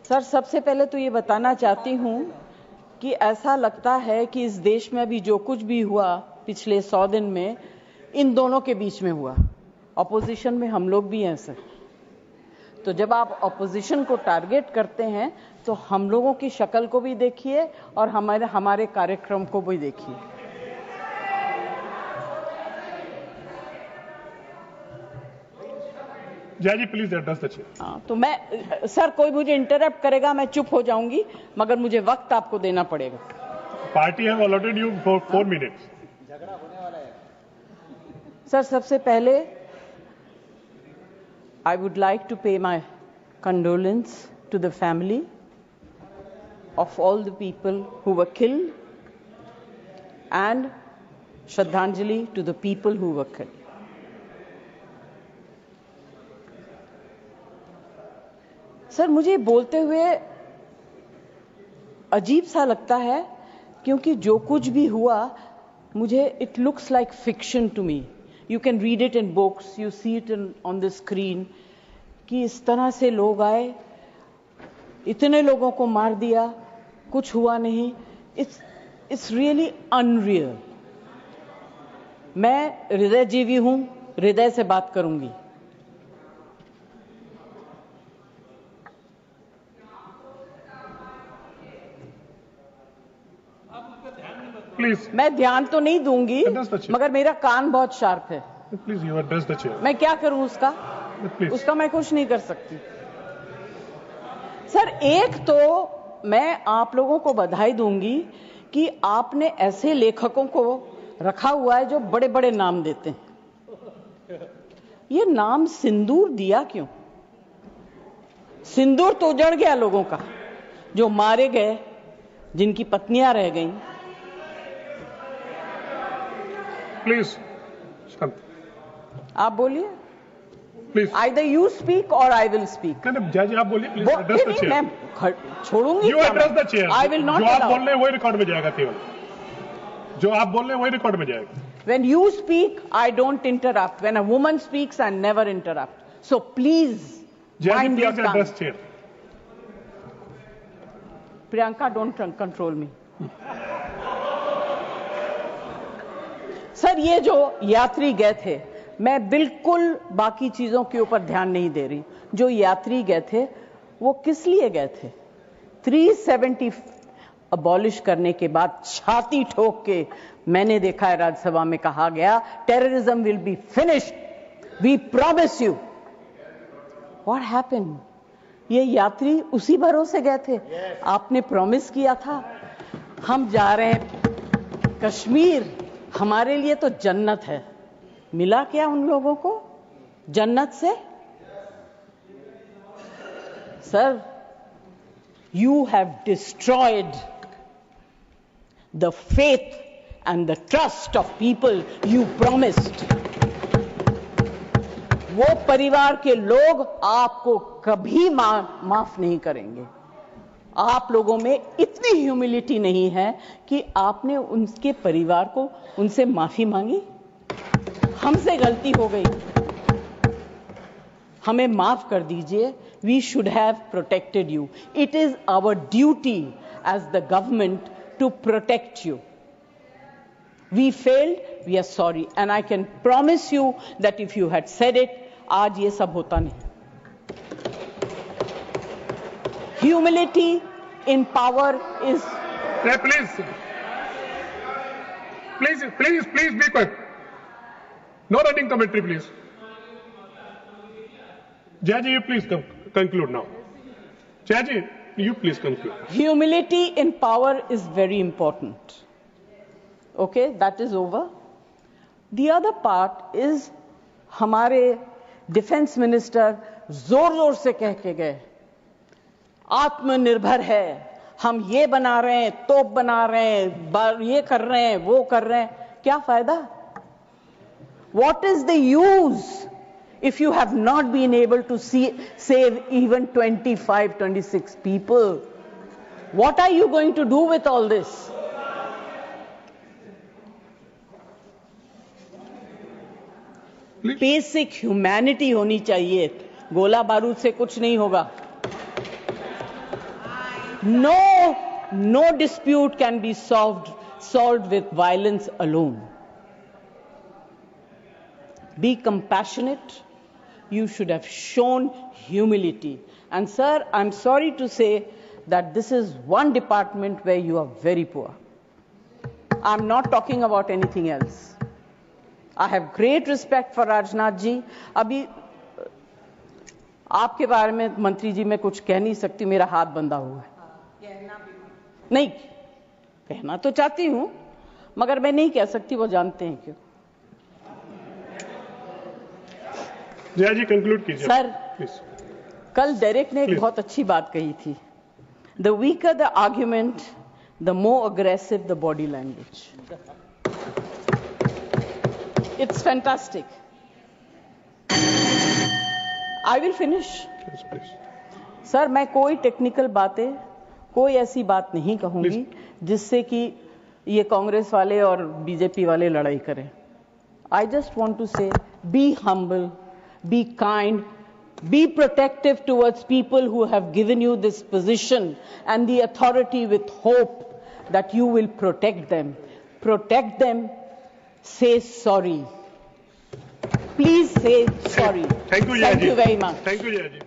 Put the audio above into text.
Sir, सबसे पहले तो ये बताना चाहती हूँ कि ऐसा लगता है कि इस देश में अभी जो कुछ भी हुआ पिछले 100 दिन में, इन दोनों के बीच में हुआ। ऑपोजिशन में हम लोग भी हैं सर। तो जब आप ऑपोजिशन को टारगेट करते हैं तो हम लोगों की शक्ल को भी देखिए और हमारे कार्यक्रम को भी देखिए। जय जी, प्लीज एड्रेस द चेयर। हाँ, तो मैं सर, कोई मुझे इंटरप्ट करेगा मैं चुप हो जाऊंगी, मगर मुझे वक्त आपको देना पड़ेगा। Party have allotted you for 4 minutes. झगड़ा होने वाला है सर, सबसे पहले I would like to pay my condolence to the family of all the people who were killed and Shraddhanjali to the people who were killed. Sir, मुझे बोलते हुए अजीब सा लगता है क्योंकि जो कुछ भी हुआ मुझे it looks like fiction to me. You can read it in books, you see it on the screen कि इस तरह से लोग आए, इतने लोगों को मार दिया, कुछ हुआ नहीं। It's really unreal. मैं हृदयजीवी हूं, हृदय से बात करूंगी। प्लीज, मैं ध्यान तो नहीं दूंगी, मगर मेरा कान बहुत शार्प है। Please you address the chair. मैं क्या करूं उसका? प्लीज। उसका मैं कुछ नहीं कर सकती। सर, एक तो मैं आप लोगों को बधाई दूंगी कि आपने ऐसे लेखकों को रखा हुआ है जो बड़े बड़े नाम देते हैं। ये नाम सिंदूर दिया क्यों? सिंदूर तो उजड़ गया लोगों का, जो मारे गए, जिनकी पत्नियां रह गईं। प्लीज आप बोलिए। Please, Either you speak or I will speak. नहीं, जय जी आप बोलिए। Please address the chair. मैं छोड़ूंगी। You address the chair. I will not जो आप allow. बोल रहे हैं वही रिकॉर्ड में जाएगा। केवल जो आप बोल रहे हैं वही रिकॉर्ड में जाएगा। When you speak, I don't interrupt. When a woman speaks, I never interrupt. So please जय जी mind your please tongue. Address chair. Priyanka, don't control me. Sir, ये जो यात्री गए थे, मैं बिल्कुल बाकी चीजों के ऊपर ध्यान नहीं दे रही। जो यात्री गए थे वो किस लिए गए थे? 370 अबॉलिश करने के बाद छाती ठोक के मैंने देखा है राज्यसभा में कहा गया, terrorism will be finished, we promise you. What happened? ये यात्री उसी भरोसे गए थे। आपने प्रॉमिस किया था हम जा रहे हैं कश्मीर, हमारे लिए तो जन्नत है। मिला क्या उन लोगों को जन्नत से? Sir, you have destroyed the faith and the trust of people you promised. वो परिवार के लोग आपको कभी माफ नहीं करेंगे। आप लोगों में इतनी ह्यूमिलिटी नहीं है कि आपने उनके परिवार को उनसे माफी मांगी। हमसे गलती हो गई, हमें माफ कर दीजिए। We should have protected you. It is our duty as the government to protect you. We failed, we are sorry, and I can promise you that if you had said it, आज ये सब होता नहीं। Humility in power is. Please be quiet. No running commentary, please. Jai ji, you please conclude now. Jai ji, you please conclude. Humility in power is very important. Okay, that is over. The other part is हमारे defence minister जोर जोर से कह के गए आत्मनिर्भर है, हम ये बना रहे हैं, तोप बना रहे हैं, ये कर रहे हैं, वो कर रहे हैं। क्या फायदा? What is the use if you have not been able to save even 25, 26 people? What are you going to do with all this? Basic humanity होनी चाहिए। गोला बारूद से कुछ नहीं होगा। No dispute can be solved with violence alone. Be compassionate. You should have shown humility. And sir, I'm sorry to say that this is one department where you are very poor. I'm not talking about anything else. I have great respect for Rajnath ji. अभी आपके बारे में मंत्री जी मैं कुछ कह नहीं सकती, मेरा हाथ बंधा हुआ है। नहीं कहना तो चाहती हूं, मगर मैं नहीं कह सकती, वो जानते हैं क्यों। जया जी कंक्लूड कीजिए सर, प्लीज। कल डेरेक ने एक बहुत अच्छी बात कही थी, the weaker the argument the more aggressive the body language. It's fantastic. I will finish. Sir, मैं कोई टेक्निकल बातें, कोई ऐसी बात नहीं कहूंगी जिससे कि ये कांग्रेस वाले और बीजेपी वाले लड़ाई करें। आई जस्ट वॉन्ट टू से be humble, be kind, be protective towards people who have given you this position and the authority, with hope that you will protect them. Protect them. Say sorry. Please say sorry. Thank you, Jaya ji. Thank you very much. Thank you, Jaya ji.